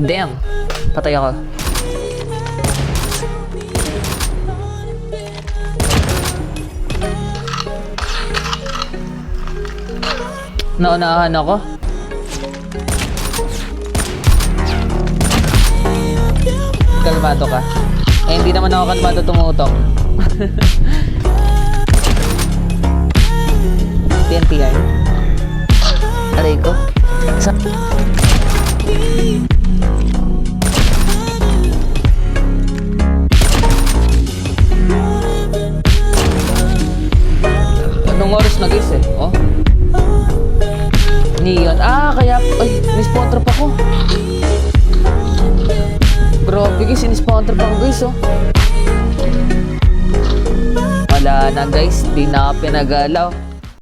Damn! Patay ako. Naunahan ako. Kalmado ka. Eh, hindi naman ako kalmado tumutok. TNTI. Aray ko. Anong oras na guys eh? Oh. Neon. Ah, kaya... Ay, nispawn trap ako. Grabe guys, nispawn trap ako guys oh. Wala na guys, di na pinagalaw.